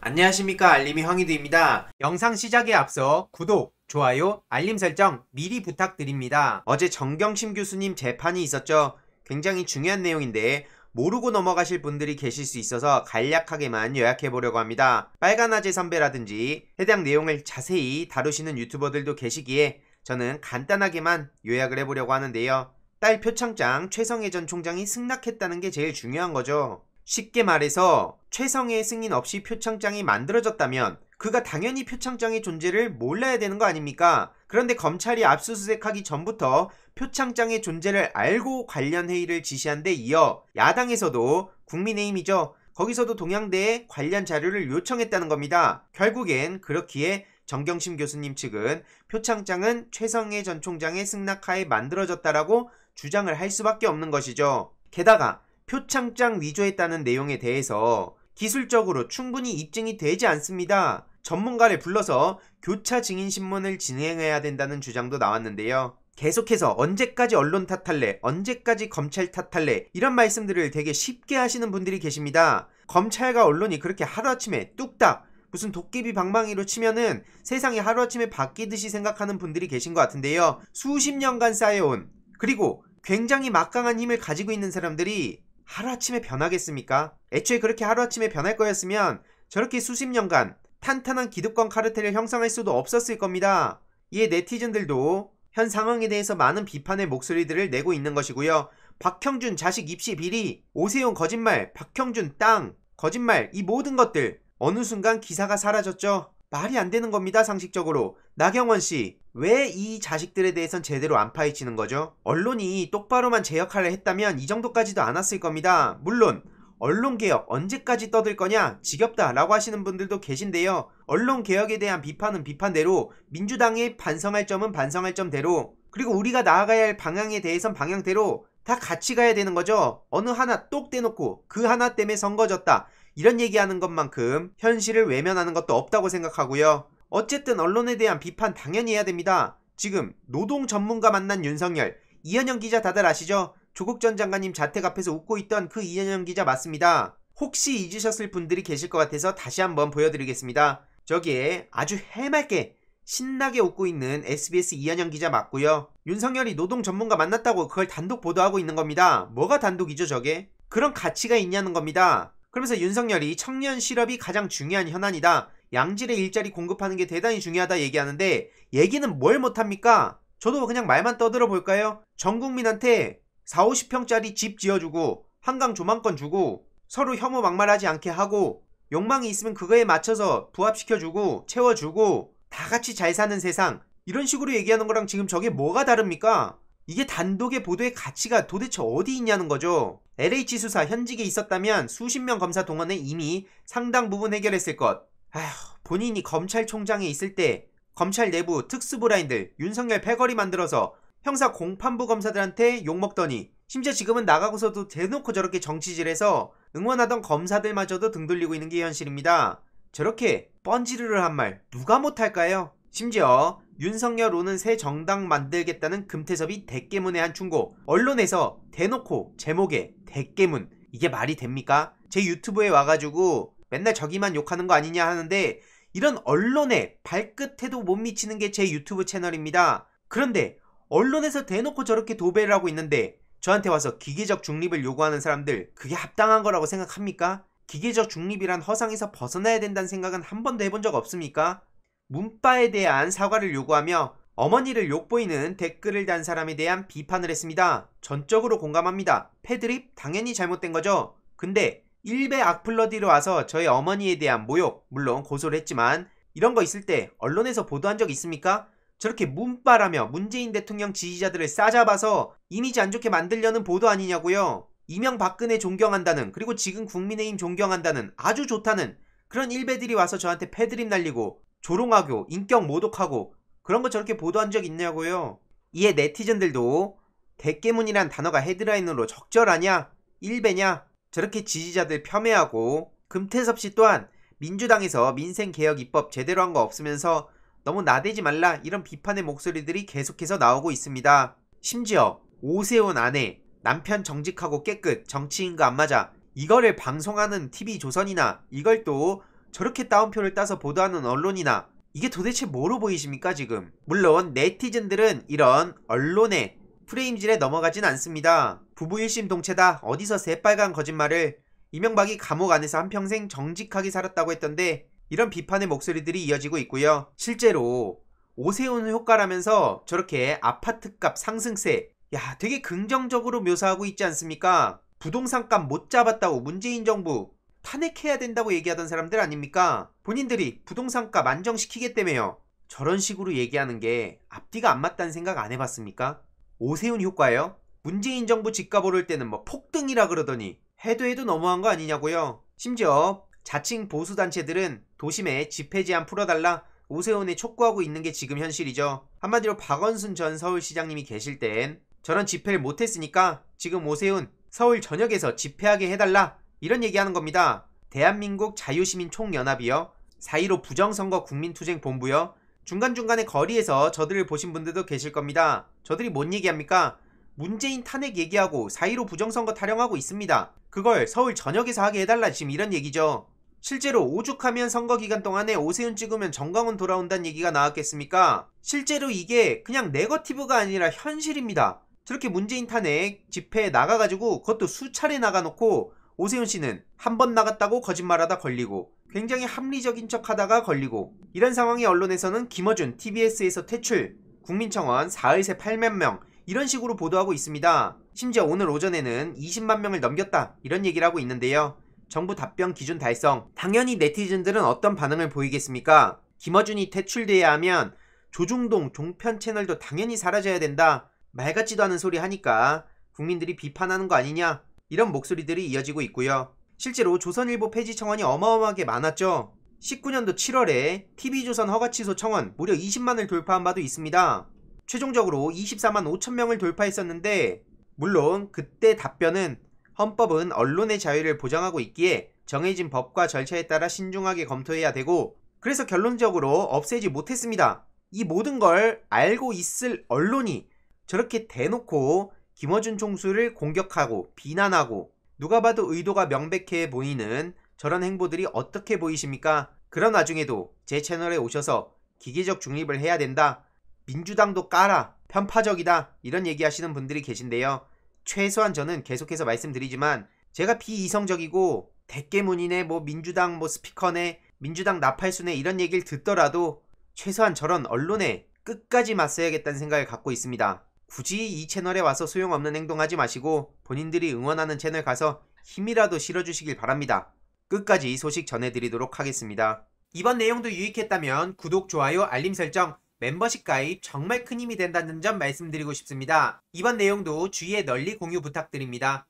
안녕하십니까, 알림이 황희두입니다. 영상 시작에 앞서 구독, 좋아요, 알림 설정 미리 부탁드립니다. 어제 정경심 교수님 재판이 있었죠. 굉장히 중요한 내용인데 모르고 넘어가실 분들이 계실 수 있어서 간략하게만 요약해보려고 합니다. 빨간아재 선배라든지 해당 내용을 자세히 다루시는 유튜버들도 계시기에 저는 간단하게만 요약을 해보려고 하는데요. 딸 표창장 최성애 전 총장이 승낙했다는 게 제일 중요한 거죠. 쉽게 말해서 최성애의 승인 없이 표창장이 만들어졌다면 그가 당연히 표창장의 존재를 몰라야 되는 거 아닙니까? 그런데 검찰이 압수수색하기 전부터 표창장의 존재를 알고 관련 회의를 지시한 데 이어 야당에서도 국민의힘이죠. 거기서도 동양대에 관련 자료를 요청했다는 겁니다. 결국엔 그렇기에 정경심 교수님 측은 표창장은 최성애 전 총장의 승낙하에 만들어졌다라고 주장을 할 수밖에 없는 것이죠. 게다가 표창장 위조했다는 내용에 대해서 기술적으로 충분히 입증이 되지 않습니다. 전문가를 불러서 교차 증인 신문을 진행해야 된다는 주장도 나왔는데요. 계속해서 언제까지 언론 탓할래? 언제까지 검찰 탓할래? 이런 말씀들을 되게 쉽게 하시는 분들이 계십니다. 검찰과 언론이 그렇게 하루아침에 뚝딱 무슨 도깨비 방망이로 치면은 세상이 하루아침에 바뀌듯이 생각하는 분들이 계신 것 같은데요. 수십 년간 쌓여온 그리고 굉장히 막강한 힘을 가지고 있는 사람들이 하루아침에 변하겠습니까? 애초에 그렇게 하루아침에 변할 거였으면 저렇게 수십 년간 탄탄한 기득권 카르텔을 형성할 수도 없었을 겁니다. 이에 네티즌들도 현 상황에 대해서 많은 비판의 목소리들을 내고 있는 것이고요. 박형준 자식 입시 비리, 오세훈 거짓말, 박형준 땅, 거짓말, 이 모든 것들 어느 순간 기사가 사라졌죠. 말이 안 되는 겁니다. 상식적으로. 나경원씨, 왜 이 자식들에 대해선 제대로 안 파헤치는 거죠? 언론이 똑바로만 제 역할을 했다면 이 정도까지도 안 왔을 겁니다. 물론 언론개혁 언제까지 떠들 거냐, 지겹다 라고 하시는 분들도 계신데요. 언론개혁에 대한 비판은 비판대로, 민주당이 반성할 점은 반성할 점대로, 그리고 우리가 나아가야 할 방향에 대해선 방향대로 다 같이 가야 되는 거죠. 어느 하나 똑 떼놓고 그 하나 때문에 선거 졌다 이런 얘기하는 것만큼 현실을 외면하는 것도 없다고 생각하고요. 어쨌든 언론에 대한 비판 당연히 해야 됩니다. 지금 노동 전문가 만난 윤석열, 이현영 기자 다들 아시죠? 조국 전 장관님 자택 앞에서 웃고 있던 그 이현영 기자 맞습니다. 혹시 잊으셨을 분들이 계실 것 같아서 다시 한번 보여드리겠습니다. 저기에 아주 해맑게 신나게 웃고 있는 SBS 이현영 기자 맞고요. 윤석열이 노동 전문가 만났다고 그걸 단독 보도하고 있는 겁니다. 뭐가 단독이죠 저게? 그런 가치가 있냐는 겁니다. 그러면서 윤석열이 청년 실업이 가장 중요한 현안이다. 양질의 일자리 공급하는 게 대단히 중요하다 얘기하는데 얘기는 뭘 못합니까? 저도 그냥 말만 떠들어 볼까요? 전 국민한테 4, 50평짜리 집 지어주고 한강 조망권 주고 서로 혐오 막말하지 않게 하고 욕망이 있으면 그거에 맞춰서 부합시켜주고 채워주고 다 같이 잘 사는 세상, 이런 식으로 얘기하는 거랑 지금 저게 뭐가 다릅니까? 이게 단독의 보도의 가치가 도대체 어디 있냐는 거죠. LH 수사 현직에 있었다면 수십 명 검사 동원해 이미 상당 부분 해결했을 것. 아휴, 본인이 검찰총장에 있을 때 검찰 내부 특수부라인들 윤석열 패거리 만들어서 형사 공판부 검사들한테 욕먹더니 심지어 지금은 나가고서도 대놓고 저렇게 정치질해서 응원하던 검사들마저도 등 돌리고 있는 게 현실입니다. 저렇게 뻔지르르한 말 누가 못할까요? 심지어 윤석열 오는 새 정당 만들겠다는 금태섭이 대깨문의 한 충고, 언론에서 대놓고 제목에 대깨문, 이게 말이 됩니까? 제 유튜브에 와가지고 맨날 저기만 욕하는 거 아니냐 하는데 이런 언론에 발끝에도 못 미치는 게 제 유튜브 채널입니다. 그런데 언론에서 대놓고 저렇게 도배를 하고 있는데 저한테 와서 기계적 중립을 요구하는 사람들, 그게 합당한 거라고 생각합니까? 기계적 중립이란 허상에서 벗어나야 된다는 생각은 한 번도 해본 적 없습니까? 문바에 대한 사과를 요구하며 어머니를 욕보이는 댓글을 단 사람에 대한 비판을 했습니다. 전적으로 공감합니다. 패드립 당연히 잘못된 거죠. 근데 일베 악플러디로 와서 저희 어머니에 대한 모욕, 물론 고소를 했지만 이런 거 있을 때 언론에서 보도한 적 있습니까? 저렇게 문바라며 문재인 대통령 지지자들을 싸잡아서 이미지 안 좋게 만들려는 보도 아니냐고요. 이명박근혜 존경한다는, 그리고 지금 국민의힘 존경한다는, 아주 좋다는 그런 일베들이 와서 저한테 패드립 날리고 조롱하고 인격 모독하고 그런 거 저렇게 보도한 적 있냐고요. 이에 네티즌들도 대깨문이란 단어가 헤드라인으로 적절하냐? 일베냐? 저렇게 지지자들 폄훼하고, 금태섭씨 또한 민주당에서 민생개혁 입법 제대로 한 거 없으면서 너무 나대지 말라 이런 비판의 목소리들이 계속해서 나오고 있습니다. 심지어 오세훈 아내, 남편 정직하고 깨끗, 정치인과 안 맞아, 이거를 방송하는 TV조선이나 이걸 또 저렇게 따옴표를 따서 보도하는 언론이나 이게 도대체 뭐로 보이십니까 지금? 물론 네티즌들은 이런 언론의 프레임질에 넘어가진 않습니다. 부부 1심 동체다 어디서 새빨간 거짓말을, 이명박이 감옥 안에서 한평생 정직하게 살았다고 했던데 이런 비판의 목소리들이 이어지고 있고요. 실제로 오세훈 효과라면서 저렇게 아파트값 상승세, 야 되게 긍정적으로 묘사하고 있지 않습니까? 부동산값 못 잡았다고 문재인 정부 탄핵해야 된다고 얘기하던 사람들 아닙니까? 본인들이 부동산값 안정시키겠다며요. 저런 식으로 얘기하는 게 앞뒤가 안 맞다는 생각 안 해봤습니까? 오세훈 효과요? 문재인 정부 집값 오를 때는 뭐 폭등이라 그러더니 해도 너무한 거 아니냐고요. 심지어 자칭 보수단체들은 도심에 집회 제한 풀어달라 오세훈에 촉구하고 있는 게 지금 현실이죠. 한마디로 박원순 전 서울시장님이 계실 땐 저런 집회를 못했으니까 지금 오세훈 서울 전역에서 집회하게 해달라 이런 얘기하는 겁니다. 대한민국 자유시민총연합이요, 4.15 부정선거 국민투쟁본부요, 중간중간에 거리에서 저들을 보신 분들도 계실 겁니다. 저들이 뭔 얘기합니까? 문재인 탄핵 얘기하고 4.15 부정선거 타령하고 있습니다. 그걸 서울 전역에서 하게 해달라 지금 이런 얘기죠. 실제로 오죽하면 선거기간 동안에 오세훈 찍으면 정광훈 돌아온다는 얘기가 나왔겠습니까? 실제로 이게 그냥 네거티브가 아니라 현실입니다. 저렇게 문재인 탄핵 집회에 나가가지고 그것도 수차례 나가놓고 오세훈 씨는 한 번 나갔다고 거짓말하다 걸리고 굉장히 합리적인 척 하다가 걸리고, 이런 상황에 언론에서는 김어준 TBS에서 퇴출, 국민청원 사흘새 8만 명 이런 식으로 보도하고 있습니다. 심지어 오늘 오전에는 20만 명을 넘겼다 이런 얘기를 하고 있는데요. 정부 답변 기준 달성, 당연히 네티즌들은 어떤 반응을 보이겠습니까? 김어준이 퇴출돼야 하면 조중동 종편 채널도 당연히 사라져야 된다, 말 같지도 않은 소리 하니까 국민들이 비판하는 거 아니냐 이런 목소리들이 이어지고 있고요. 실제로 조선일보 폐지 청원이 어마어마하게 많았죠. 19년도 7월에 TV조선 허가 취소 청원 무려 20만을 돌파한 바도 있습니다. 최종적으로 24만 5천 명을 돌파했었는데, 물론 그때 답변은 헌법은 언론의 자유를 보장하고 있기에 정해진 법과 절차에 따라 신중하게 검토해야 되고, 그래서 결론적으로 없애지 못했습니다. 이 모든 걸 알고 있을 언론이 저렇게 대놓고 김어준 총수를 공격하고 비난하고 누가 봐도 의도가 명백해 보이는 저런 행보들이 어떻게 보이십니까? 그런 와중에도 제 채널에 오셔서 기계적 중립을 해야 된다, 민주당도 까라, 편파적이다 이런 얘기하시는 분들이 계신데요. 최소한 저는 계속해서 말씀드리지만 제가 비이성적이고 대깨문이네 뭐 민주당 뭐 스피커네 민주당 나팔수네 이런 얘기를 듣더라도 최소한 저런 언론에 끝까지 맞서야겠다는 생각을 갖고 있습니다. 굳이 이 채널에 와서 소용없는 행동하지 마시고 본인들이 응원하는 채널 가서 힘이라도 실어주시길 바랍니다. 끝까지 소식 전해드리도록 하겠습니다. 이번 내용도 유익했다면 구독, 좋아요, 알림 설정, 멤버십 가입 정말 큰 힘이 된다는 점 말씀드리고 싶습니다. 이번 내용도 주위에 널리 공유 부탁드립니다.